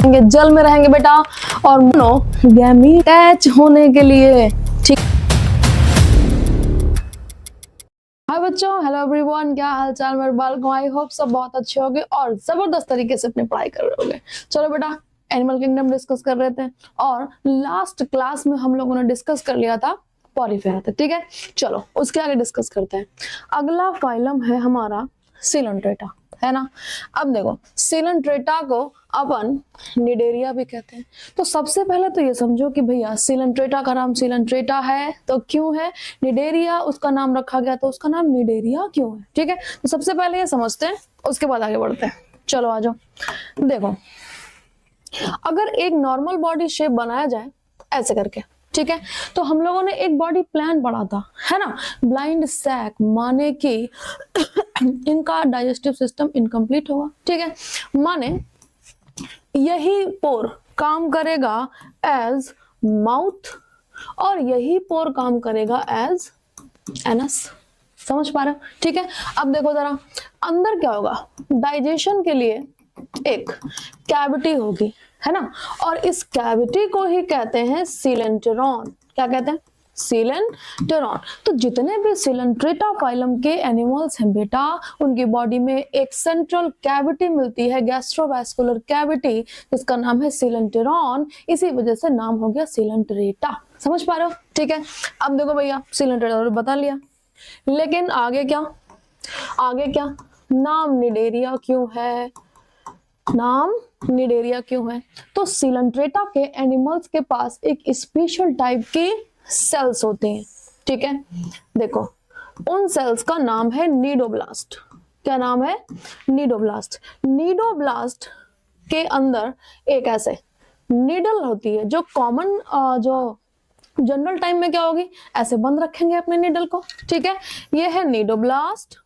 जल में रहेंगे बेटा और मोनोगैमी अटैच होने के लिए। ठीक, हाय बच्चों, हेलो एवरीवन, क्या हाल चाल मेरे बालकों। आई होप सब बहुत अच्छे होंगे और जबरदस्त तरीके से अपनी पढ़ाई कर रहे होंगे। चलो बेटा, एनिमल किंगडम डिस्कस कर रहे थे और लास्ट क्लास में हम लोगों ने डिस्कस कर लिया था पॉलीफेरा था। ठीक है, चलो उसके आगे डिस्कस करते हैं। अगला फाइलम है हमारा सिलेंट्रेटा, है ना। अब देखो, सिलेंट्रेटा को अपन निडेरिया भी कहते हैं। तो सबसे पहले तो ये समझो कि भैया सिलेंट्रेटा का नाम सिलेंट्रेटा है तो क्यों है, निडेरिया उसका नाम रखा गया तो उसका नाम निडेरिया क्यों है। ठीक है, तो सबसे पहले ये समझते हैं, उसके बाद आगे बढ़ते हैं। चलो आ जाओ। देखो, अगर एक नॉर्मल बॉडी शेप बनाया जाए ऐसे करके, ठीक है, तो हम लोगों ने एक बॉडी प्लान पढ़ा था, है ना। ब्लाइंड सैक माने कि इनका डाइजेस्टिव सिस्टम इनकम्प्लीट होगा। ठीक है, माने यही पोर काम करेगा एज माउथ और यही पोर काम करेगा एज एनस। समझ पा रहे हो? ठीक है, अब देखो जरा अंदर क्या होगा। डाइजेशन के लिए एक कैविटी होगी, है ना, और इस कैविटी को ही कहते हैं सीलेंटेरॉन। क्या कहते हैं? सीलेंटेरॉन। तो जितने भी सिलेंट्रेटा फाइलम के एनिमल्स हैं बेटा, उनकी बॉडी में एक सेंट्रल कैविटी मिलती है, गैस्ट्रोवैस्कुलर कैविटी, जिसका नाम है सीलेंटेरॉन। इसी वजह से नाम हो गया सिलेंट्रेटा। समझ पा रहे हो? ठीक है, अब देखो भैया, सिलेंट्रेटा बता लिया, लेकिन आगे क्या, आगे क्या, नाम निडेरिया क्यों है, नाम निडेरिया क्यों है? तो सिलेंट्रेटा के एनिमल्स के पास एक स्पेशल टाइप के सेल्स होते हैं। ठीक है, देखो उन सेल्स का नाम है नीडोब्लास्ट। क्या नाम है? नीडोब्लास्ट। नीडोब्लास्ट के अंदर एक ऐसे नीडल होती है जो कॉमन जो जनरल टाइम में क्या होगी, ऐसे बंद रखेंगे अपने नीडल को। ठीक है, ये है नीडोब्लास्ट,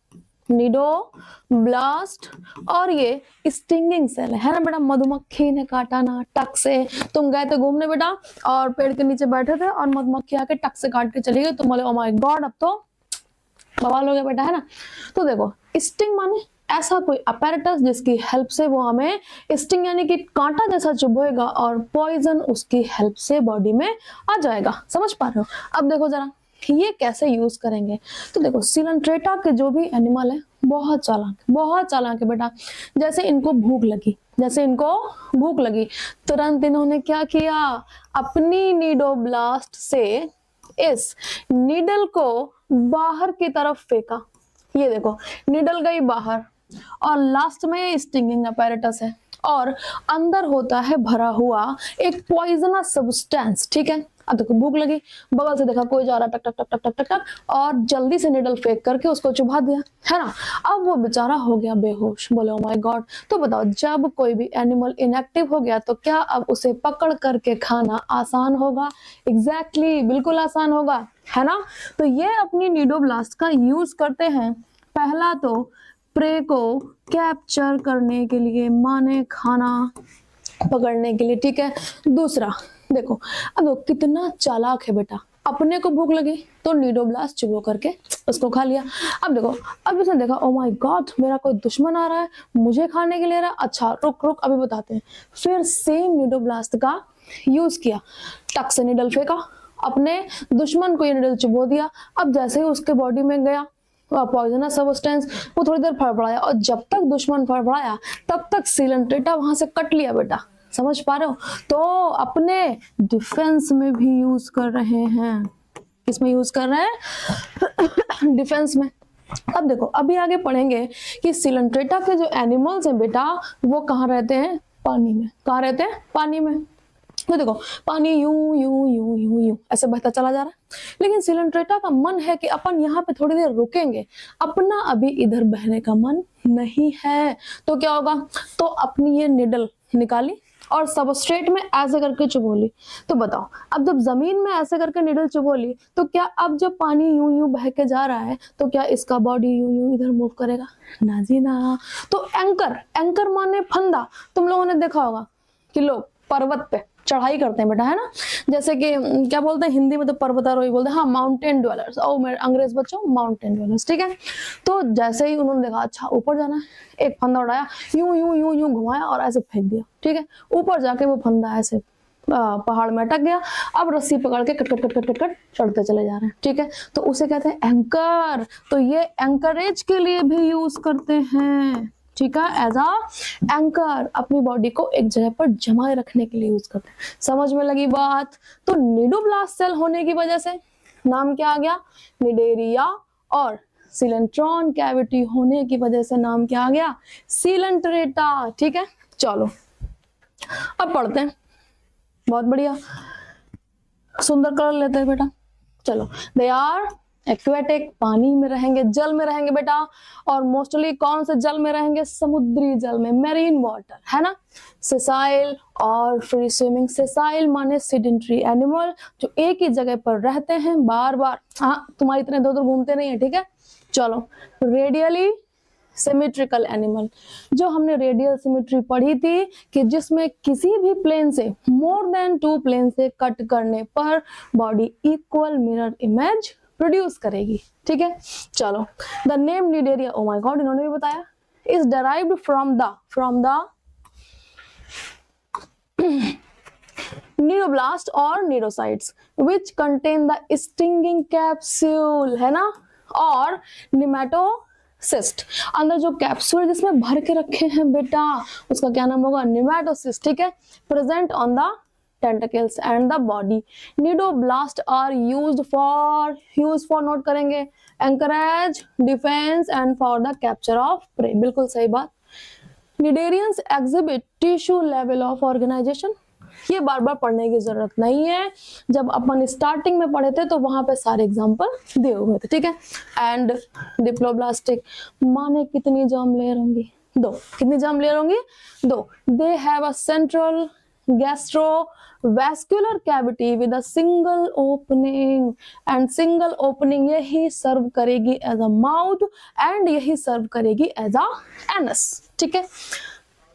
नीडोब्लास्ट। और ये स्टिंगिंग सेल है ना बेटा, मधुमक्खी ने काटा ना टक से। तुम गए थे घूमने बेटा और पेड़ के नीचे बैठे थे और मधुमक्खी आके टक से काट के चली गई, तुम बोले ओ माय गॉड अब तो बवाल हो गया बेटा, है ना। तो देखो, स्टिंग माने ऐसा कोई अपैरेटस जिसकी हेल्प से वो हमें स्टिंग यानी कि कांटा जैसा चुभेगा और पॉइजन उसकी हेल्प से बॉडी में आ जाएगा। समझ पा रहे हो? अब देखो जरा ये कैसे यूज करेंगे। तो देखो, सिलेंट्रेटा के जो भी एनिमल है बहुत चालाक है बेटा। जैसे इनको भूख लगी, जैसे इनको भूख लगी, तुरंत इन्होंने क्या किया, अपनी नीडोब्लास्ट से इस नीडल को बाहर की तरफ फेंका। ये देखो, नीडल गई बाहर और लास्ट में स्टिंगिंग अपैरेटस है और अंदर होता है भरा हुआ एक पॉइजनस सब्सटेंस। ठीक है, अब देखो भूख लगी, बगल से देखा कोई जा रहा, टक टक टक टक टक टक टक, और जल्दी से निडल फेंक करके उसको चुभा दिया, है ना। अब वो बेचारा हो गया बेहोश। बोले ओ माय गॉड। तो बताओ, जब कोई भी एनिमल इनएक्टिव हो गया तो क्या अब उसे पकड़ करके खाना आसान होगा? एग्जैक्टली, बिल्कुल आसान होगा, है ना। तो ये अपनी नीडोब्लास्ट का यूज करते हैं, पहला तो प्रे को कैप्चर करने के लिए, माने खाना पकड़ने के लिए। ठीक है, दूसरा देखो, अब देखो कितना चालाक है बेटा, अपने को भूख लगी तो नीडोब्लास्ट चुभो करके उसको खा लिया। अब देखो, अब उसने देखा ओ माय गॉड मेरा कोई दुश्मन आ रहा है, मुझे खाने के लिए रहा, अच्छा रुक रुक अभी बताते हैं। फिर सेम नीडोब्लास्ट का यूज किया, टक से निडल फेंका, अपने दुश्मन को ये निडल चुभो दिया। अब जैसे ही उसके बॉडी में गया पॉइजनस सब्सटेंस, वो थोड़ी देर फड़फड़ाया और जब तक दुश्मन फड़फड़ाया तब तक सिलेंट्रेटा वहां से कट लिया बेटा। समझ पा रहे हो? तो अपने डिफेंस में भी यूज कर रहे हैं। किसमें यूज कर रहे हैं? डिफेंस में। अब देखो, अभी आगे पढ़ेंगे कि सिलेंट्रेटा के जो एनिमल्स हैं बेटा, वो कहाँ रहते हैं? पानी में। कहाँ रहते हैं? पानी में। तो देखो, पानी यूं यूं यूं यूं यूं ऐसे बहता चला जा रहा है, लेकिन सिलेंट्रेटा का मन है कि अपन यहाँ पे थोड़ी देर रुकेंगे, अपना अभी इधर बहने का मन नहीं है। तो क्या होगा, तो अपनी ये निडल निकाली और सबस्ट्रेट में ऐसे करके चुभोली। तो बताओ, अब जब जमीन में ऐसे करके निडल चुभोली तो क्या अब जब पानी यूं यूं बह के जा रहा है तो क्या इसका बॉडी यूं यूं इधर मूव करेगा? ना जी ना। तो एंकर, एंकर माने फंदा। तुम लोगों ने देखा होगा कि लोग पर्वत पे चढ़ाई करते हैं बेटा, है ना। जैसे कि क्या बोलते हैं हिंदी में तो पर्वतारोही बोलते हैं, हाँ माउंटेन ड्वेलर्स। ओ मेरे अंग्रेज बच्चों, माउंटेन ड्वेलर्स, ठीक है। तो जैसे ही उन्होंने देखा अच्छा ऊपर जाना है, एक फंदा उड़ाया, यूं यूं यूं यूं घुमाया और ऐसे फेंक दिया, ठीक है। ऊपर जाके वो फंदा ऐसे पहाड़ में अटक गया। अब रस्सी पकड़ के cut cut cut cut cut cut चढ़ते चले जा रहे हैं, ठीक है। तो उसे कहते हैं एंकर। तो ये एंकरेज के लिए भी यूज करते हैं, ठीक है। एज अ एंकर, अपनी बॉडी को एक जगह पर जमाए रखने के लिए यूज करते हैं। समझ में लगी बात। तो निडोब्लास्ट सेल होने की वजह से नाम क्या आ गया, निडेरिया। और सिलेंट्रॉन कैविटी होने की वजह से नाम क्या आ गया, सिलेंट्रेटा, ठीक है। चलो अब पढ़ते हैं। बहुत बढ़िया, सुंदर कलर लेते हैं बेटा। चलो, दे आर एक्वेटिक, पानी में रहेंगे, जल में रहेंगे बेटा। और मोस्टली कौन से जल में रहेंगे, समुद्री जल में, मेरीन वाटर, है ना। सेसाइल और फ्री स्विमिंग। सेसाइल माने सीडेंटरी एनिमल, जो एक ही जगह पर रहते हैं बार बार, हाँ तुम्हारी इतने इधर घूमते नहीं है, ठीक है। चलो, रेडियली सिमेट्रिकल एनिमल, जो हमने रेडियल सिमेट्री पढ़ी थी कि जिसमें किसी भी प्लेन से मोर देन 2 प्लेन से कट करने पर body equal mirror image produce करेगी, ठीक है। चलो, the name Cnidaria, oh my god इन्होंने भी बताया, is derived from the cnidoblast और cnidocytes which contain the stinging capsule, है ना। और निमेटोसिस्ट, अंदर जो कैप्सूल जिसमें भर के रखे हैं बेटा, उसका क्या नाम होगा, निमेटोसिस्ट, ठीक है। Present on the tentacles and the body. Nidoblast are used for note करेंगे, anchorage, defense and for the capture of prey. बिल्कुल सही बात। Nidarians exhibit tissue level of organization, ये बार बार पढ़ने की जरूरत नहीं है, जब अपन स्टार्टिंग में पढ़े थे तो वहां पे सारे एग्जांपल दिए हुए थे, ठीक है। एंड डिप्लोब्लास्टिक माने कितनी जर्म लेयर होंगी, 2। कितनी जर्म लेयर होंगी, 2। They have a central gastrovascular cavity with a single opening, and single opening यही सर्व करेगी एज अ माउथ एंड यही सर्व करेगी एज अ एनस, ठीक है।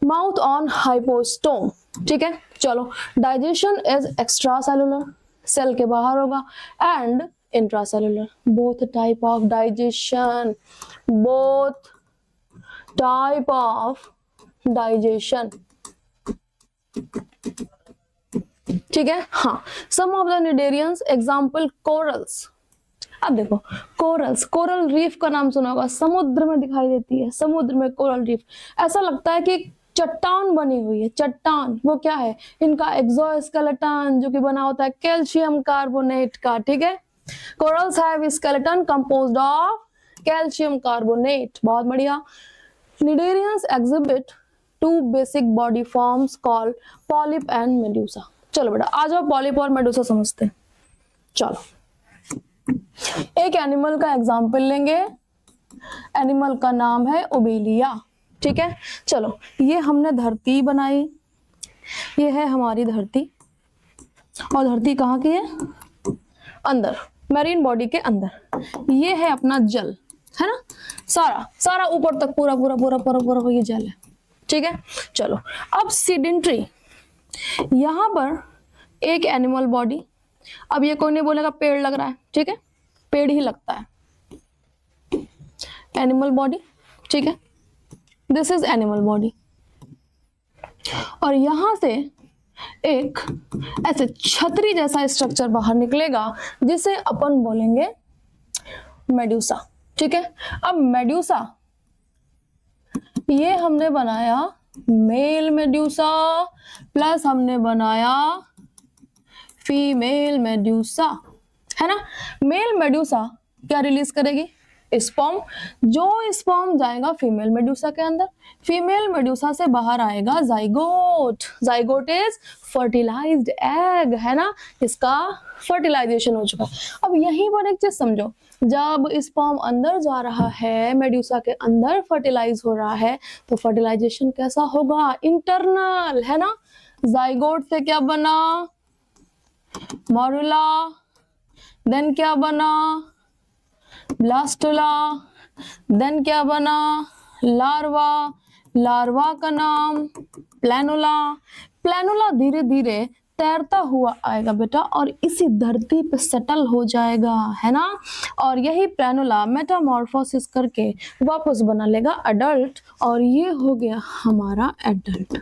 माउथ ऑन हाइपोस्टोम, ठीक है। चलो, digestion is extracellular, cell के बाहर होगा, and intracellular, both type of digestion, both type of digestion, ठीक है। हाँ, some of the cnidarians example corals. अब देखो कोरल्स, कोरल रीफ का नाम सुना होगा, समुद्र में दिखाई देती है, समुद्र में कोरल रीफ, ऐसा लगता है कि चट्टान बनी हुई है, चट्टान। वो क्या है, इनका एक्सोस्केलेटन जो कि बना होता है कैल्शियम कार्बोनेट का, ठीक है। Corals have skeleton composed of calcium carbonate, बहुत बढ़िया। Cnidarians exhibit 2 basic body forms called polyp and Medusa. चलो बेटा आ जाओ, पॉलिप और मेडुसा समझते हैं। चलो, एक एनिमल का एग्जाम्पल लेंगे, एनिमल का नाम है ओबेलिया, ठीक है। चलो, ये हमने धरती बनाई, ये है हमारी धरती, और धरती कहाँ की है, अंदर, मैरीन बॉडी के अंदर। ये है अपना जल, है ना, सारा ऊपर तक पूरा पूरा पूरा पूरा पूरा ये जल है, ठीक है। चलो, अब सीडेंट्री, यहां पर एक एनिमल बॉडी, अब ये कोई नहीं बोलेगा पेड़ लग रहा है, ठीक है, पेड़ ही लगता है, एनिमल बॉडी, ठीक है। दिस इज एनिमल बॉडी, और यहां से एक ऐसे छतरी जैसा स्ट्रक्चर बाहर निकलेगा जिसे अपन बोलेंगे मेडुसा, ठीक है। अब मेडुसा ये हमने बनाया मेल मेडुसा, प्लस हमने बनाया फीमेल मेडुसा, है ना। मेल मेडुसा क्या रिलीज करेगी, स्पर्म, जो स्पर्म जाएगा फीमेल मेडुसा के अंदर, फीमेल मेडुसा से बाहर आएगा zygote, zygote is fertilized egg, है ना, इसका फर्टिलाइजेशन हो चुका। अब यहीं पर एक चीज समझो, जब स्पर्म अंदर जा रहा है, मेडुसा के अंदर फर्टिलाइज हो रहा है, तो फर्टिलाइजेशन कैसा होगा, इंटरनल, है ना। जाइगोट से क्या बना, मोरुला, देन क्या बना, ब्लास्टुला, देन क्या बना, लार्वा, लार्वा का नाम प्लैनुला, प्लैनुला धीरे धीरे तैरता हुआ आएगा बेटा और इसी धरती पे सेटल हो जाएगा, है ना। और यही प्लानुला मेटामॉर्फोसिस करके वापस बना लेगा अडल्ट, और ये हो गया हमारा एडल्ट।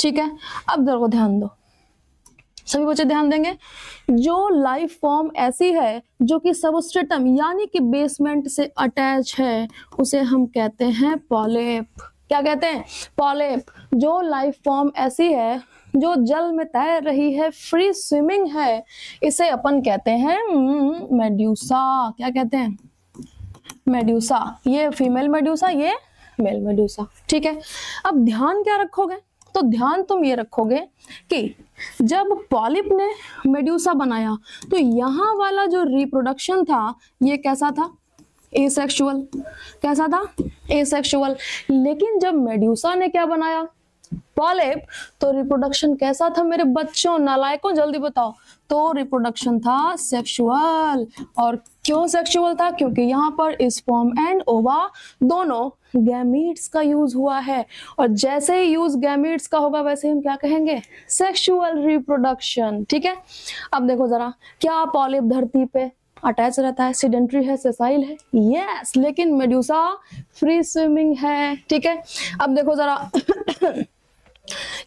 ठीक है, अब देखो ध्यान दो, सभी बच्चे ध्यान देंगे। जो लाइफ फॉर्म ऐसी है जो कि सबस्ट्रेटम यानी कि बेसमेंट से अटैच है, उसे हम कहते हैं पॉलिप। क्या कहते हैं? पॉलिप। जो लाइफ फॉर्म ऐसी है जो जल में तैर रही है, फ्री स्विमिंग है, इसे अपन कहते हैं मेड्यूसा। क्या कहते हैं? मेड्यूसा। ये फीमेल मेड्यूसा, ये मेल मेड्यूसा। ठीक है, अब ध्यान क्या रखोगे? तो ध्यान तुम ये रखोगे कि जब पॉलिप ने मेड्यूसा बनाया तो यहाँ वाला जो रिप्रोडक्शन था ये कैसा था? एसेक्सुअल। कैसा था? एसेक्सुअल। लेकिन जब मेड्यूसा ने क्या बनाया? पॉलिप, तो रिप्रोडक्शन कैसा था मेरे बच्चों, नालायकों, जल्दी बताओ। तो रिप्रोडक्शन था सेक्सुअल। और क्यों सेक्सुअल था? क्योंकि यहाँ पर स्पर्म एंड ओवा दोनों गैमीट्स का यूज हुआ है, और जैसे ही यूज गैमीट्स का होगा वैसे हम क्या कहेंगे? Sexual reproduction. ठीक है, अब देखो जरा, क्या पॉलिप धरती पे अटैच रहता है, सीडेंट्री है, सेसाइल है? यस। लेकिन मेड्यूसा फ्री स्विमिंग है। ठीक है, अब देखो जरा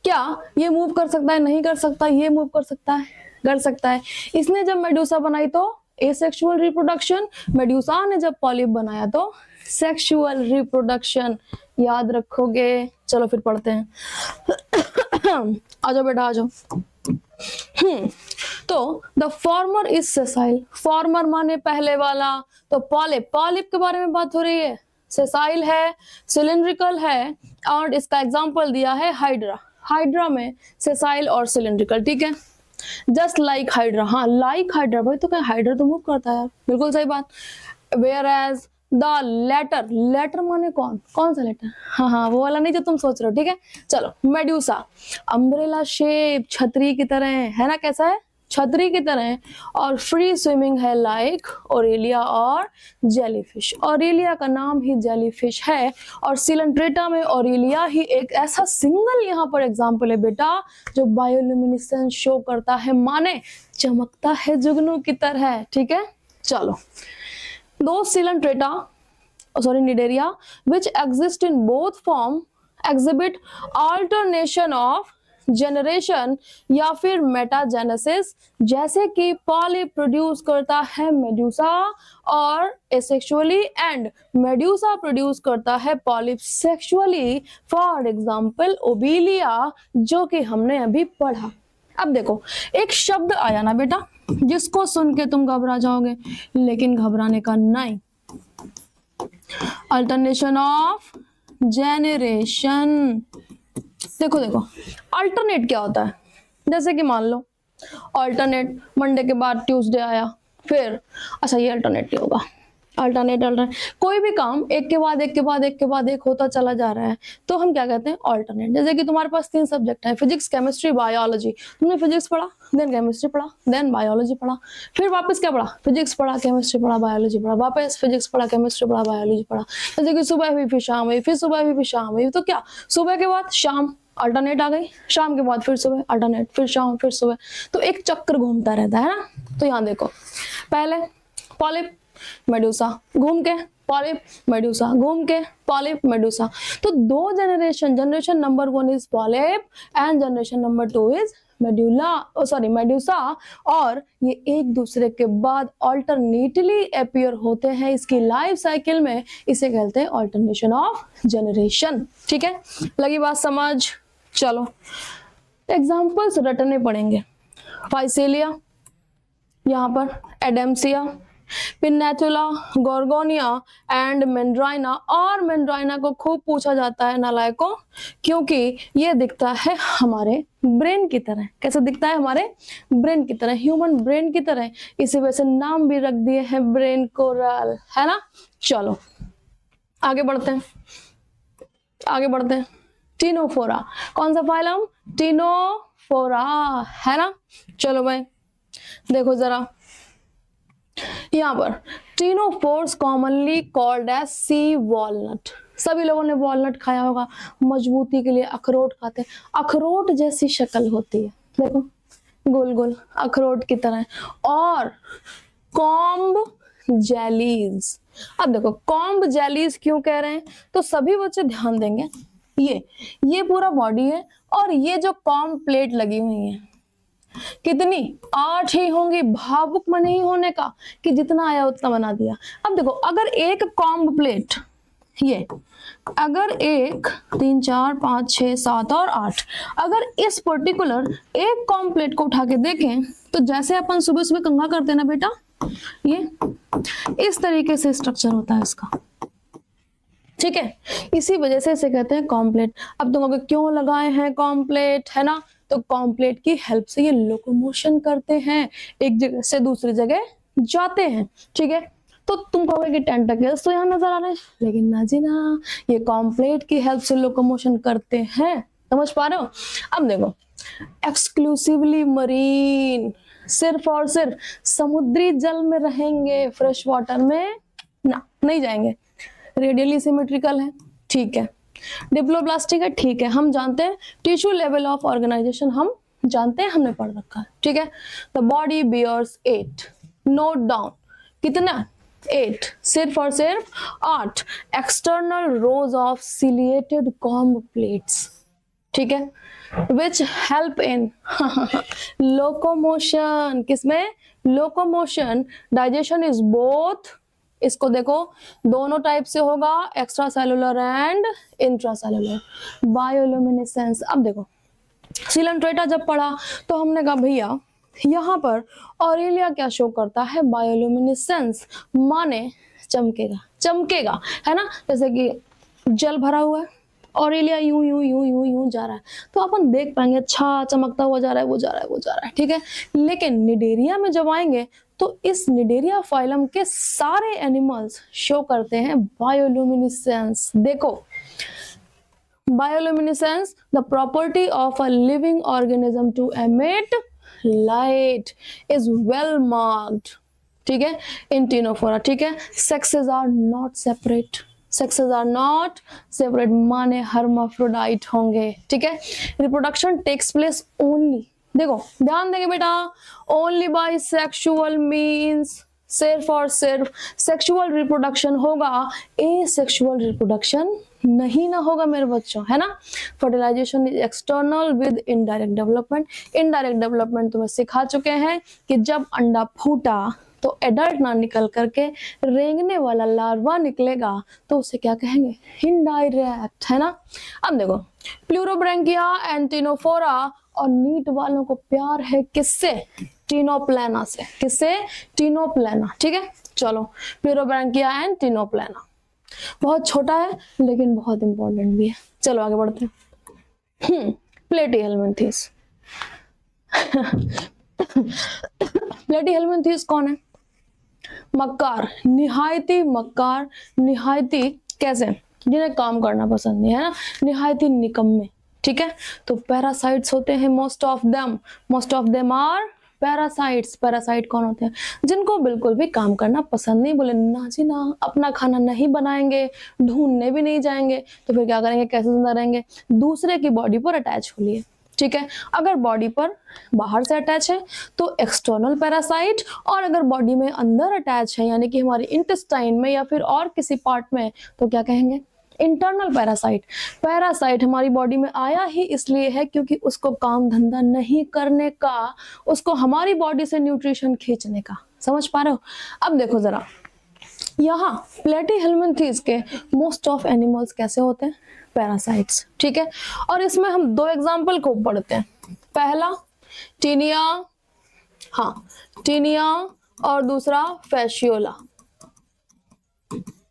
क्या ये मूव कर सकता है? नहीं कर सकता। ये मूव कर सकता है? कर सकता है। इसने जब मेड्यूसा बनाई तो एसेक्सुअल रिप्रोडक्शन, मेड्यूसा ने जब पॉलिप बनाया तो सेक्सुअल रिप्रोडक्शन। याद रखोगे? चलो फिर पढ़ते हैं। आ जाओ बेटा, आ जाओ। तो the former is sessile. Farmer माने पहले वाला, तो पॉलिप, पॉलिप के बारे में बात हो रही है। सेसाइल है, सिलिंड्रिकल है, और इसका एग्जांपल दिया है हाइड्रा। हाइड्रा में सेसाइल और सिलिंड्रिकल। ठीक है, जस्ट लाइक हाइड्रा। हाँ, लाइक हाइड्रा। भाई तो क्या हाइड्रा तो मूव करता है यार, बिल्कुल सही बात। Whereas the latter, latter माने कौन? कौन सा लेटर? हाँ, वो वाला नहीं जो तुम सोच रहे हो। ठीक है, चलो। मेड्यूसा अम्ब्रेला शेप, छतरी की तरह है ना। कैसा है? छतरी की तरह। और फ्री स्विमिंग है लाइक ओरेलिया और जेलीफिश। ओरेलिया का नाम ही जेलीफिश है, और सिलेंट्रेटा में ओरेलिया ही एक ऐसा सिंगल यहाँ पर एग्जांपल है बेटा जो बायोल्यूमिनेसेंस शो करता है, माने चमकता है जुगनू की तरह। ठीक है, चलो। दो Coelenterata, sorry, nidaria, which exist in both form exhibit alternation of generation या फिर मेटाजेनेसिस। जैसे कि पॉलिप प्रोड्यूस करता है मेड्यूसा और एसेक्सुअली, एंड मेड्यूसा प्रोड्यूस करता है polyp sexually. For example Obelia, जो कि हमने अभी पढ़ा। अब देखो, एक शब्द आया ना बेटा जिसको सुन के तुम घबरा जाओगे, लेकिन घबराने का नहीं। Alternation of generation. देखो देखो, अल्टरनेट क्या होता है? जैसे कि मान लो अल्टरनेट, मंडे के बाद ट्यूसडे आया, फिर अच्छा ये अल्टरनेट नहीं होगा। अल्टरनेट, कोई भी काम एक के बाद एक के बाद एक के बाद एक होता चला जा रहा है तो हम क्या कहते हैं? अल्टरनेट। जैसे कि तुम्हारे पास 3 सब्जेक्ट है, फिजिक्स, केमिस्ट्री, बायोलॉजी। तुमने फिजिक्स पढ़ा, देन केमिस्ट्री पढ़ा, देन बायोलॉजी पढ़ा, फिर वापस क्या पढ़ा? फिजिक्स पढ़ा, केमिस्ट्री पढ़ा, बायोलॉजी पढ़ा, वापस फिजिक्स पढ़ा, केमिस्ट्री पढ़ा, बायोलॉजी पढ़ा। जैसे कि सुबह हुई, फिर शाम हुई, फिर सुबह हुई, फिर शाम हुई। तो क्या सुबह के बाद शाम अल्टरनेट आ गई, शाम के बाद फिर सुबह अल्टरनेट, फिर शाम, फिर सुबह। तो एक चक्र घूमता रहता है ना। तो यहाँ देखो, पहले पॉलिप मेड्यूसा, घूम के पॉलिप मेड्यूसा, घूम के पॉलिप मेड्यूसा। तो 2 generation, generation number 1 is polyp and generation number 2 is medusa, और ये एक दूसरे के बाद अल्टरनेटली अपीयर होते हैं इसकी लाइफ साइकिल में। इसे कहते हैं अल्टरनेशन ऑफ जनरेशन। ठीक है, लगी बात समझ? चलो एग्जांपल्स रटने पड़ेंगे। फाइसेलिया, यहाँ पर एडेम्सिया, पिन्नेटुला, गोर्गोनिया एंड मेंड्राइना। और मेंड्राइना को खूब पूछा जाता है नालायकों, क्योंकि ये दिखता है हमारे ब्रेन की तरह। कैसे दिखता है? हमारे ब्रेन की तरह, ह्यूमन ब्रेन की तरह। इसी वजह से नाम भी रख दिए हैं ब्रेन कोरल, है ना। चलो आगे बढ़ते हैं, आगे बढ़ते हैं। टीनोफोरा, कौन सा फाइलम? टीनोफोरा, है ना। चलो भाई देखो जरा, यहाँ पर ctenophores commonly called as sea walnut. सभी लोगों ने वॉलनट खाया होगा, मजबूती के लिए अखरोट खाते हैं। अखरोट जैसी शक्ल होती है, देखो गोल गोल अखरोट की तरह। और कॉम्ब जेलीज, अब देखो कॉम्ब जेलीज क्यों कह रहे हैं, तो सभी बच्चे ध्यान देंगे, ये पूरा बॉडी है और ये जो कॉम्ब प्लेट लगी हुई है कितनी 8 ही होंगी, भावुक में नहीं होने का कि जितना आया उतना बना दिया। अब देखो अगर एक कॉम्ब प्लेट, ये अगर एक 3 4 5 6 7 और 8, अगर इस पर्टिकुलर एक कॉम्ब प्लेट को उठा के देखें तो जैसे अपन सुबह सुबह कंघा करते हैं ना बेटा, ये इस तरीके से स्ट्रक्चर होता है इसका, ठीक है। इसी वजह से इसे कहते हैं कॉम्प्लेट। अब तुम अगर क्यों लगाए हैं कॉम्प्लेट, है ना, तो कॉम्प्लेट की हेल्प से ये लोकोमोशन करते हैं, एक जगह से दूसरी जगह जाते हैं, ठीक है। तो तुम कहोगे कि टेंटाकल्स तो यहाँ नजर आ रहे हैं, लेकिन ना जी ना, ये कॉम्प्लेट की हेल्प से लोकोमोशन करते हैं, समझ पा रहे हो। अब देखो एक्सक्लूसिवली मरीन, सिर्फ और सिर्फ समुद्री जल में रहेंगे, फ्रेश वाटर में ना नहीं जाएंगे। रेडियली सिमेट्रिकल है, ठीक है। डिप्लोब्लास्टिक है, ठीक है, हम जानते हैं। टिश्यू लेवल ऑफ ऑर्गेनाइजेशन हम जानते हैं, हमने पढ़ रखा है, ठीक है। The body bears 8, note down कितना 8, सिर्फ और सिर्फ 8 external rows of ciliated comb plates, ठीक है, विच हेल्प इन लोकोमोशन, किसमें लोकोमोशन। डाइजेशन इज बोथ, इसको देखो दोनों टाइप से होगा, extra cellular and intra cellular. Bioluminescence, अब देखो सिलेंट्रेटा जब पढ़ा तो हमने कहा भैया यहाँ पर ऑरेलिया क्या शो करता है, बायोल्यूमिनेसेंस, माने चमकेगा, चमकेगा, है ना, जैसे कि जल भरा हुआ है, ऑरेलिया यूं यूं यूं यूं यूं जा रहा है तो अपन देख पाएंगे अच्छा चमकता हुआ जा रहा है, वो जा रहा है, वो जा रहा है, ठीक है। लेकिन निडेरिया में जब आएंगे तो इस निडेरिया फाइलम के सारे एनिमल्स शो करते हैं बायोल्यूमिनेसेंस। देखो bioluminescence, the property of a living organism to emit light is well marked, ठीक है, इन टिनोफोरा, ठीक है। Sexes are not separate, sexes are not separate माने हर्माफ्रोडाइट होंगे, ठीक है। रिप्रोडक्शन टेक्स प्लेस ओनली, देखो ध्यान देंगे बेटा, ओनली बाय सेक्सुअल मीन्स, सिर्फ और सिर्फ सेक्सुअल रिप्रोडक्शन होगा, ए सेक्सुअल रिप्रोडक्शन नहीं ना होगा मेरे बच्चों, है ना। Fertilization is external with indirect development. Indirect development तुम्हें सिखा चुके हैं कि जब अंडा फूटा तो एडल्ट ना निकल करके रेंगने वाला लार्वा निकलेगा तो उसे क्या कहेंगे, इनडायरेक्ट, है ना। अब देखो प्लूरोब्रैंकिया एंड टिनोफोरा, और नीट वालों को प्यार है किससे, टिनोप्लेना से, किससे, टिनोप्लेना, ठीक है। चलो प्लूरोब्रैंकिया एंड टिनोप्लेना, बहुत छोटा है लेकिन बहुत इंपॉर्टेंट भी है। चलो आगे बढ़ते हैं। प्लेटीहेल्मिन्थेस। प्लेटीहेल्मिन्थेस कौन है, मक्कार, निहायती मक्कार, निहायती कैसे, जिन्हें काम करना पसंद नहीं है ना, निहायती निकम्मे, ठीक है। तो पैरासाइट्स होते हैं most of them are parasites. Parasite कौन होते हैं, जिनको बिल्कुल भी काम करना पसंद नहीं, बोले ना जी ना, अपना खाना नहीं बनाएंगे, ढूंढने भी नहीं जाएंगे, तो फिर क्या करेंगे, कैसे जिंदा रहेंगे, दूसरे की बॉडी पर अटैच हो लिए, ठीक है। अगर बॉडी पर बाहर से अटैच है तो एक्सटर्नल पैरासाइट, और अगर बॉडी में अंदर अटैच है यानी कि हमारी इंटेस्टाइन में या फिर और किसी पार्ट में तो क्या कहेंगे, इंटरनल पैरासाइट। पैरासाइट हमारी बॉडी में आया ही इसलिए है क्योंकि उसको काम धंधा नहीं करने का, उसको हमारी बॉडी से न्यूट्रिशन खींचने का, समझ पा रहे हो। अब देखो जरा यहाँ प्लेटीहेल्मिन्थेस के मोस्ट ऑफ एनिमल्स कैसे होते हैं, पैरासाइट्स, ठीक है। और इसमें हम दो एग्जाम्पल को पढ़ते हैं, पहला टीनिया, हाँ टीनिया, और दूसरा फैशियोला,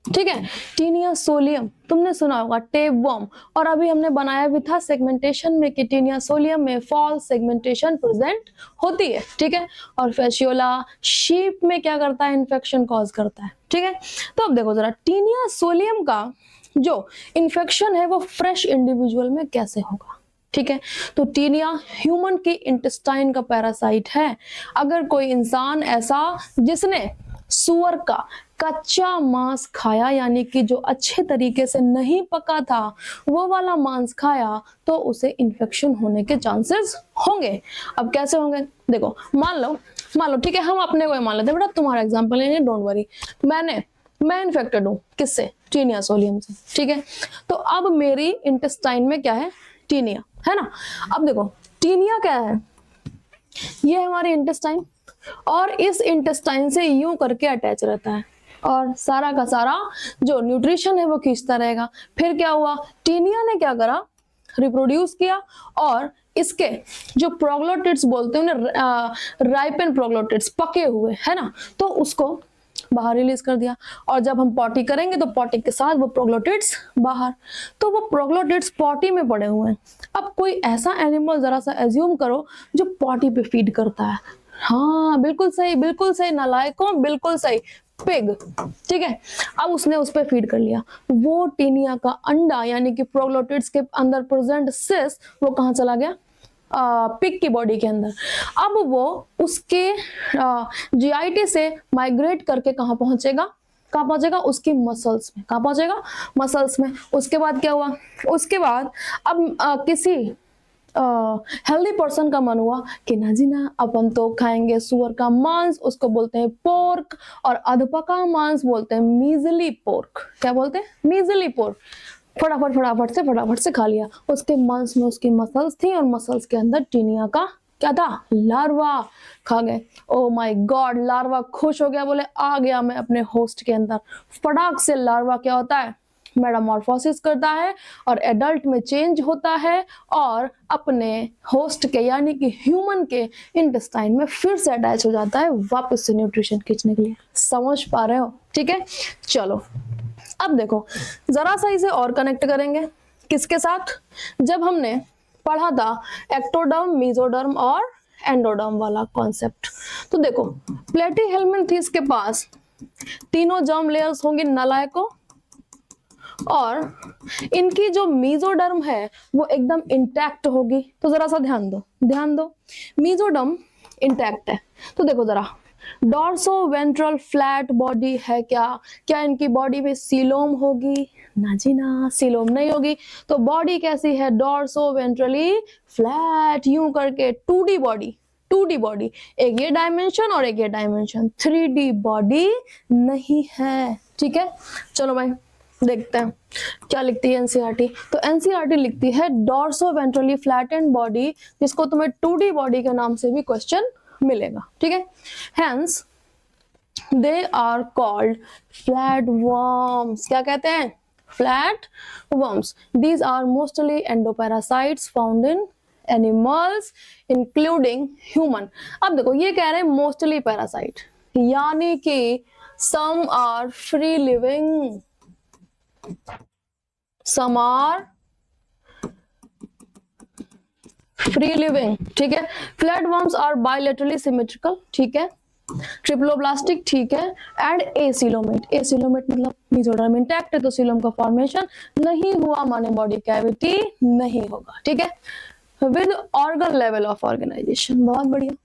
ठीक है। टीनिया सोलियम तुमने सुना होगा, टेपवर्म, और अभी हमने बनाया भी था सेगमेंटेशन में कि टीनिया सोलियम में फॉल्स सेगमेंटेशन प्रेजेंट होती है, ठीक है। और फैशियोला शीप में क्या करता है, इन्फेक्शन कॉज करता है, ठीक है। तो अब देखो जरा टीनिया सोलियम का जो इन्फेक्शन है वो फ्रेश इंडिविजुअल में कैसे होगा, ठीक है। तो टीनिया ह्यूमन की इंटेस्टाइन का पैरासाइट है। अगर कोई इंसान ऐसा जिसने सुअर का कच्चा मांस खाया, यानी कि जो अच्छे तरीके से नहीं पका था वो वाला मांस खाया, तो उसे इन्फेक्शन होने के चांसेस होंगे। अब कैसे होंगे, देखो मान लो ठीक है, हम अपने को मान लेते हैं, बेटा तुम्हारा एग्जांपल लेंगे, डोंट वरी। मैं इन्फेक्टेड हूँ, किससे, टीनिया सोलियम से, ठीक है। तो अब मेरी इंटेस्टाइन में क्या है, टीनिया है ना। अब देखो टीनिया क्या है, ये है हमारी इंटेस्टाइन, और इस इंटेस्टाइन से यूं करके अटैच रहता है और सारा का सारा जो न्यूट्रिशन है वो खींचता रहेगा। फिर क्या हुआ, टीनिया ने क्या करा, रिप्रोड्यूस किया, और इसके जो प्रोग्लोटिड्स बोलते हैं उन्हें राइपन प्रोग्लोटिड्स, पके हुए है ना, तो उसको बाहर रिलीज कर दिया। और जब हम पॉटी करेंगे तो पॉटी के साथ वो प्रोग्लोटिड्स बाहर, तो वो प्रोग्लोटिड्स पॉटी में पड़े हुए हैं। अब कोई ऐसा एनिमल जरा सा एज्यूम करो जो पॉटी पे फीड करता है, हाँ बिल्कुल सही नालायकों, बिल्कुल सही, पिग, ठीक है। अब उसने उस पर फीड कर लिया, वो टीनिया का अंडा यानी कि प्रोग्लोटिड्स के अंदर प्रेजेंट सिस वो कहाँ चला गया, पिग की बॉडी के अंदर। अब वो उसके जीआईटी से माइग्रेट करके कहाँ पहुंचेगा, उसकी मसल्स में, कहाँ पहुंचेगा, मसल्स में। उसके बाद क्या हुआ, उसके बाद अब किसी हेल्दी पर्सन का मन हुआ कि ना जी ना, अपन तो खाएंगे सुअर का मांस, उसको बोलते हैं पोर्क, और अधपका मांस बोलते हैं मीजली पोर्क। क्या बोलते हैं, मीजली पोर्क। फटाफट से खा लिया। उसके मांस में उसकी मसल्स थी, और मसल्स के अंदर टीनिया का क्या था, लार्वा, खा गए। ओ माय गॉड, लार्वा खुश हो गया, बोले आ गया मैं अपने होस्ट के अंदर। फटाक से लार्वा क्या होता है, मेटामॉर्फोसिस करता है और एडल्ट में चेंज होता है, और अपने होस्ट के यानी कि ह्यूमन के इंटेस्टाइन में फिर से अटैच हो जाता है, वापस से न्यूट्रिशन खींचने के लिए। समझ पा रहे हो, ठीक है। चलो अब देखो जरा सा इसे और कनेक्ट करेंगे, किसके साथ, जब हमने पढ़ा था एक्टोडर्म, मेसोडर्म और एंडोडर्म वाला कॉन्सेप्ट। तो देखो प्लेटीहेल्मिन्थेस के पास तीनों जर्म लेयर्स होंगे नालायकों, और इनकी जो मेसोडर्म है वो एकदम इंटैक्ट होगी। तो जरा सा ध्यान दो, मेसोडर्म इंटैक्ट है, तो देखो जरा, डॉर्सो वेंट्रल फ्लैट बॉडी है, क्या इनकी बॉडी में सीलोम होगी, ना जी ना, सीलोम नहीं होगी। तो बॉडी कैसी है, डॉर्सो वेंट्रली फ्लैट, यूं करके 2D बॉडी, एक ये डायमेंशन और एक ये डायमेंशन, 3D बॉडी नहीं है, ठीक है। चलो भाई देखते हैं क्या लिखती है एनसीईआरटी। तो एनसीईआरटी लिखती है डॉर्सो वेंट्रली फ्लैटेंड बॉडी, जिसको तुम्हें 2D बॉडी के नाम से भी क्वेश्चन मिलेगा, ठीक है। Hence they are called flat worms. क्या कहते हैं, flat worms. These are mostly endoparasites found in animals including human. अब देखो ये कह रहे हैं मोस्टली पैरासाइट, यानी कि some are free living, some are free living, ठीक है। Flat worms are bilaterally symmetrical, ठीक है, ट्रिप्लोब्लास्टिक, ठीक है, एंड एसिलोमेट। एसिलोमेट मतलब मेसोडर्म इंटैक्ट है, तो सीलोम का फॉर्मेशन नहीं हुआ, माने बॉडी कैविटी नहीं होगा, ठीक है। With organ level of organization, बहुत बढ़िया,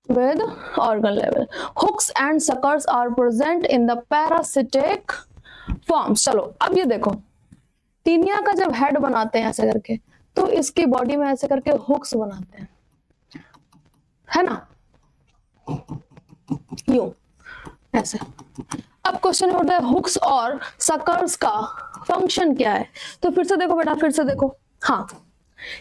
with organ level. Hooks and suckers are present in the parasitic forms. चलो अब ये देखो, टीनिया का जब हेड बनाते हैं ऐसे करके, तो इसकी बॉडी में ऐसे करके हुक्स बनाते हैं, है ना, यूं ऐसे। अब क्वेश्चन उठता है हुक्स और सकर्स का फंक्शन क्या है। तो फिर से देखो बेटा, फिर से देखो, हाँ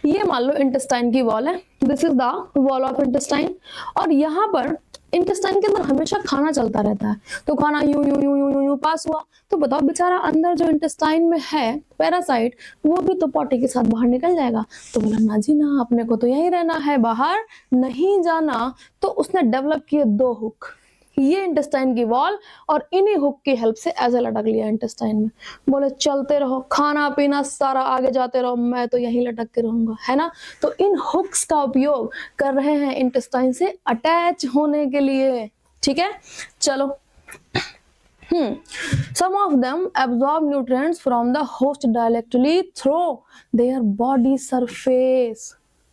ये मान लो इंटेस्टाइन की वॉल है, this is the wall of intestine, और यहाँ पर इंटेस्टाइन के अंदर हमेशा खाना चलता रहता है, तो खाना यूं यूं यूं यूं यूं पास हुआ। तो बताओ बेचारा अंदर जो इंटेस्टाइन में है पैरासाइट, वो भी तो पॉटी के साथ बाहर निकल जाएगा। तो बोला ना जी ना, अपने को तो यहीं रहना है, बाहर नहीं जाना। तो उसने डेवलप किए 2 हुक, ये इंटेस्टाइन की वॉल, और इन्हीं हुक की हेल्प से ऐसे लटक लिया इंटेस्टाइन में। बोले चलते रहो, खाना पीना सारा आगे जाते रहो, मैं तो यहीं लटक के रहूंगा, है ना। तो इन हुक्स का उपयोग कर रहे हैं इंटेस्टाइन से अटैच होने के लिए, ठीक है। चलो some of them absorb nutrients from the host directly through their body surface.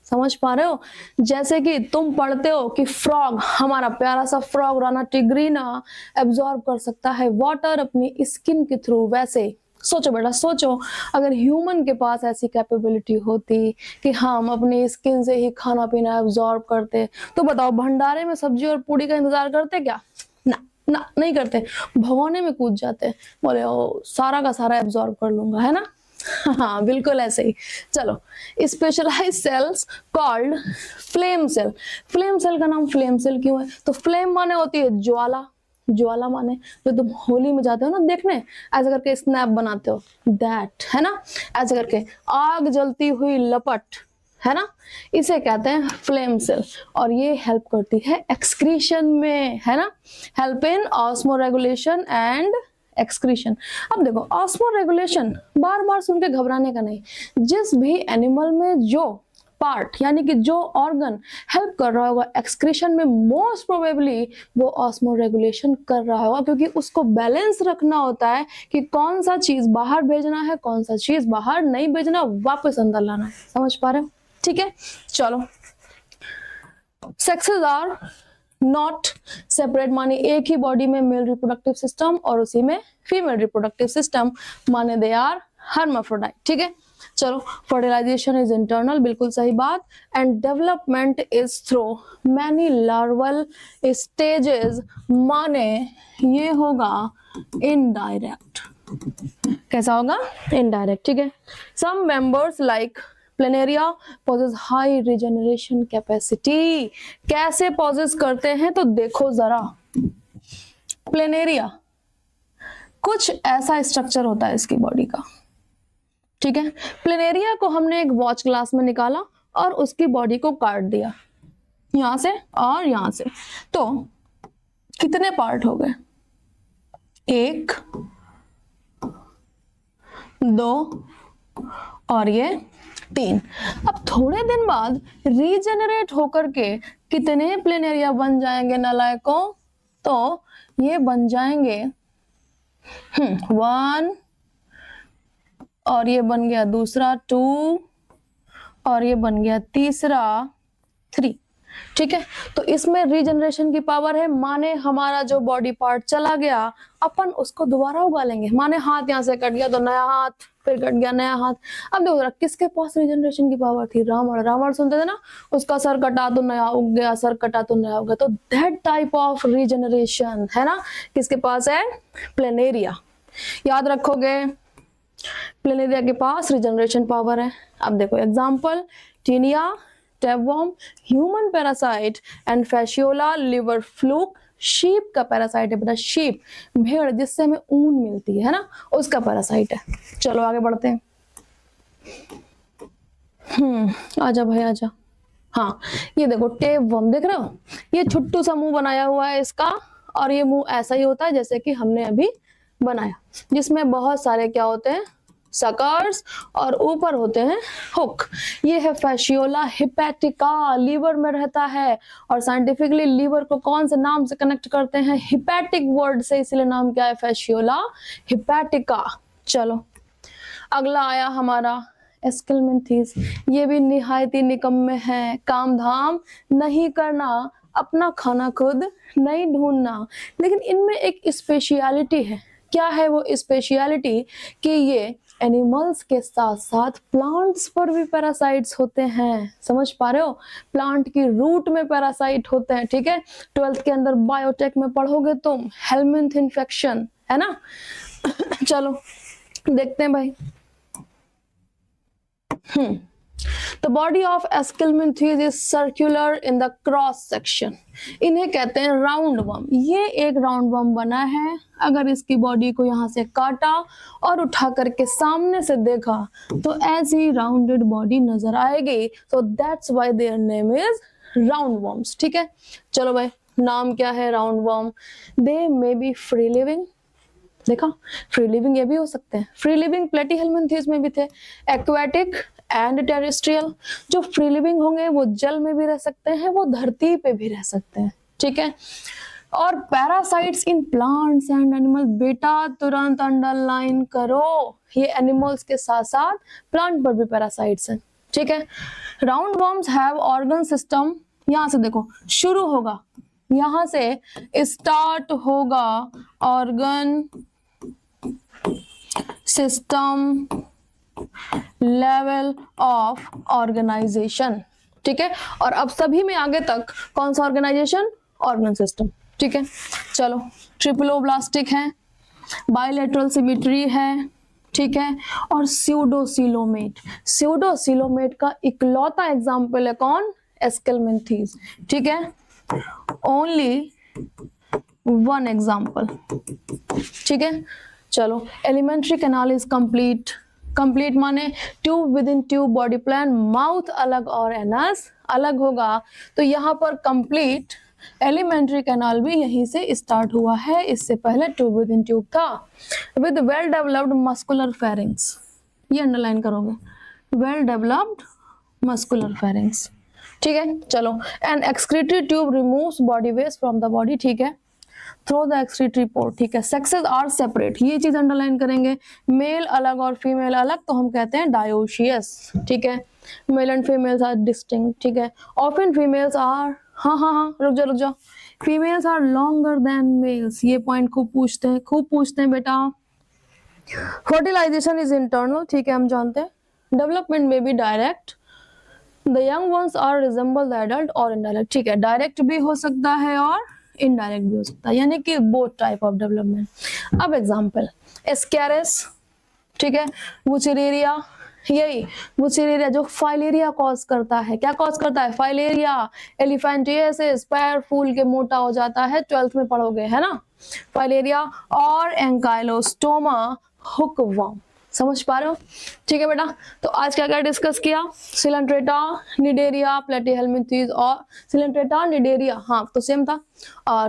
समझ पा रहे हो? जैसे कि तुम पढ़ते हो कि फ्रॉग, हमारा प्यारा सा फ्रॉग राना टिग्रीना एब्जॉर्ब कर सकता है वाटर अपनी स्किन के थ्रू, वैसे सोचो बेटा सोचो, अगर ह्यूमन के पास ऐसी कैपेबिलिटी होती कि हम अपनी स्किन से ही खाना पीना एब्जॉर्ब करते, तो बताओ भंडारे में सब्जी और पूड़ी का इंतजार करते क्या? ना ना, नहीं करते, भगोने में कूद जाते, बोले ओ सारा का सारा एब्जॉर्ब कर लूंगा, है ना? हाँ बिल्कुल ऐसे ही। चलो, specialize cells called flame cell. Flame cell का नाम फ्लेम सेल क्यों है? तो फ्लेम माने होती है ज्वाला, ज्वाला माने जो तुम होली में जाते हो ना देखने, ऐसे करके स्नैप बनाते हो, दैट, है ना? ऐसे करके आग जलती हुई लपट, है ना? इसे कहते हैं फ्लेम सेल, और ये हेल्प करती है एक्सक्रीशन में, है ना? Help in osmo regulation and excretion. अब देखो ऑस्मो रेगुलेशन बार बार सुन के घबराने का नहीं, जिस भी एनिमल में जो पार्ट यानी कि जो ऑर्गन हेल्प कर रहा होगा एक्सक्रीशन में, मोस्ट प्रोबेबली वो ऑस्मो रेगुलेशन कर रहा होगा, क्योंकि उसको बैलेंस रखना होता है कि कौन सा चीज बाहर भेजना है, कौन सा चीज बाहर नहीं भेजना, वापस अंदर लाना है। समझ पा रहे हो? ठीक है, चलो। सेक्सेस आर नॉट सेपरेट, माने एक ही बॉडी में मेल रिप्रोडक्टिव सिस्टम और उसी में फीमेल रिप्रोडक्टिव सिस्टम, माने दे आर हर्माफ्रोडाइट। ठीक है, चलो। फर्टिलाइजेशन इज इंटरनल, बिल्कुल सही बात, and development is through many larval stages, माने ये होगा इनडायरेक्ट। कैसा होगा? इनडायरेक्ट। ठीक है, some members like planaria possess high regeneration capacity. कैसे पोजेस करते हैं तो देखो जरा, प्लेनेरिया कुछ ऐसा स्ट्रक्चर होता है इसकी बॉडी का। ठीक है, प्लेनेरिया को हमने एक वॉच ग्लास में निकाला और उसकी बॉडी को काट दिया यहां से और यहां से, तो कितने पार्ट हो गए? 1 2 और ये 3। अब थोड़े दिन बाद रीजेनरेट होकर के कितने प्लेनेरिया बन जाएंगे नालायकों? तो ये बन जाएंगे 1, और ये बन गया दूसरा 2, और ये बन गया तीसरा 3। ठीक है, तो इसमें रीजनरेशन की पावर है, माने हमारा जो बॉडी पार्ट चला गया अपन उसको दोबारा उगा लेंगे। माने हाथ यहाँ से कट गया तो नया हाथ, फिर कट गया नया हाथ। अब देखो किसके पास रीजनरेशन की पावर थी? रावण। रावण सुनते थे ना, उसका सर कटा तो नया उग गया, सर कटा तो नया उग गया। तो दैट टाइप ऑफ रीजनरेशन है ना, किसके पास है? प्लेनेरिया। याद रखोगे, प्लेनेरिया के पास रीजनरेशन पावर है। अब देखो example, Taenia, tapeworm, human parasite and Fasciola, liver fluke, sheep का पैरासाइट है बेटा, शीप, भेड़ जिससे हमें ऊन मिलती है ना, उसका पैरासाइट है। चलो आगे बढ़ते हैं। आजा भाई आजा। हाँ, ये देखो टेपवर्म देख रहे हो, ये छुट्टू सा मुंह बनाया हुआ है इसका, और ये मुंह ऐसा ही होता है जैसे कि हमने अभी बनाया, जिसमें बहुत सारे क्या होते हैं? सकर्स, और ऊपर होते हैं हुक। ये है फैशियोला हिपैटिका, लीवर में रहता है, और साइंटिफिकली लीवर को कौन से नाम से कनेक्ट करते हैं? हिपैटिक वर्ड से, इसलिए नाम क्या है? फैशियोला हिपैटिका। चलो अगला आया हमारा एस्केलमेंथीज। ये भी निहायती निकम्मे हैं, काम धाम नहीं करना, अपना खाना खुद नहीं ढूंढना, लेकिन इनमें एक स्पेशलिटी है। क्या है वो स्पेशलिटी? कि ये एनिमल्स के साथ साथ प्लांट्स पर भी पैरासाइट्स होते हैं। समझ पा रहे हो? प्लांट की रूट में पैरासाइट होते हैं। ठीक है, 12th के अंदर बायोटेक में पढ़ोगे तुम, हेलमिंथ इन्फेक्शन, है ना? चलो देखते हैं भाई। The body of Aschelminthes is circular in the cross section. इन्हें कहते हैं राउंड वर्म। ये एक राउंड वर्म बना है। अगर इसकी बॉडी को यहाँ से काटा और उठा करके सामने से देखा तो ऐसी राउंडेड बॉडी नजर आएगी। So that's why their name is round worms. ठीक है, चलो भाई, नाम क्या है round worm? They may be free living। देखा, फ्री लिविंग ये भी हो सकते हैं। फ्री लिविंग प्लेटीहेलमिन्थेस में भी थे। एक्वाटिक एंड टेरेस्ट्रियल, जो फ्री लिविंग होंगे वो जल में भी रह सकते हैं, वो धरती पे भी रह सकते हैं। ठीक है, और parasites in plants and animal, बेटा तुरंत अंडरलाइन करो, ये एनिमल्स के साथ साथ प्लांट पर भी पैरासाइट्स हैं। ठीक है। Round worms have organ system, यहां से देखो शुरू होगा, यहां से स्टार्ट होगा organ system level of organization, ठीक है। और अब सभी में आगे तक कौन सा ऑर्गेनाइजेशन, ऑर्गन सिस्टम, ठीक है। चलो ट्रिपलोब्लास्टिक है, बायलैटरल सिमेट्री है, ठीक है। और स्यूडोसिलोमेट, स्यूडोसिलोमेट का इकलौता एग्जाम्पल है कौन, एस्केलमेंथीज, ठीक है। ओनली वन एग्जाम्पल, ठीक है। चलो alimentary canal is complete, complete माने tube within tube body plan, mouth अलग और एनस अलग होगा, तो यहाँ पर कंप्लीट एलिमेंट्री कैनाल भी यहीं से स्टार्ट हुआ है, इससे पहले ट्यूब विद इन ट्यूब था। With well developed muscular pharynx, ये अंडरलाइन करोगे, वेल डेवलप्ड मस्कुलर फेरिंग्स, ठीक है। चलो and excretory tube removes body waste from the body, ठीक है, थ्रू द एक्सक्रीटरी पोर्ट, ठीक है। सेक्सेस आर सेपरेट, ये चीज अंडरलाइन करेंगे, मेल अलग और फीमेल अलग तो हम कहते हैं डायोशियस, ठीक है। Male and females are distinct, ठीक है। ऑफन फीमेल्स आर, हाँ रुक जाओ, females are longer than males, ये पॉइंट खूब पूछते हैं बेटा। फर्टिलाइजेशन इज इंटरनल, ठीक है, हम जानते हैं। डेवलपमेंट में भी direct, the young ones are resemble the adult और इनडायरेक्ट, ठीक है, डायरेक्ट भी हो सकता है और इनडायरेक्ट भी हो सकता है, यानी कि बोथ टाइप ऑफ डेवलपमेंट। अब एग्जांपल एस्कैरिस, ठीक है, वुचेरेरिया, यही वुचेरेरिया जो फाइलेरिया कॉज करता है, क्या कॉज करता है, फाइलेरिया, एलिफेंटिएसिस, पैर फूल के मोटा हो जाता है, 12th में पढ़ोगे है ना, फाइलेरिया, और एंकाइलोस्टोमा हुकवर्म, समझ पा रहे हो, ठीक है बेटा। तो आज क्या क्या डिस्कस किया, सिलेंट्रेटा, निडेरिया, प्लेटीहेल्मिंथीज और सिलेंट्रेटा, निडेरिया, हाँ तो सेम था,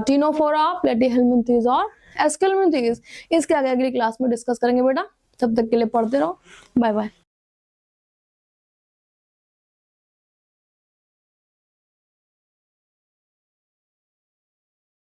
टिनोफोरा, प्लेटीहेल्मिंथीज और एस्केलमिंथीज, इसके आगे अगली क्लास में डिस्कस करेंगे बेटा। तब तक के लिए पढ़ते रहो, बाय बाय।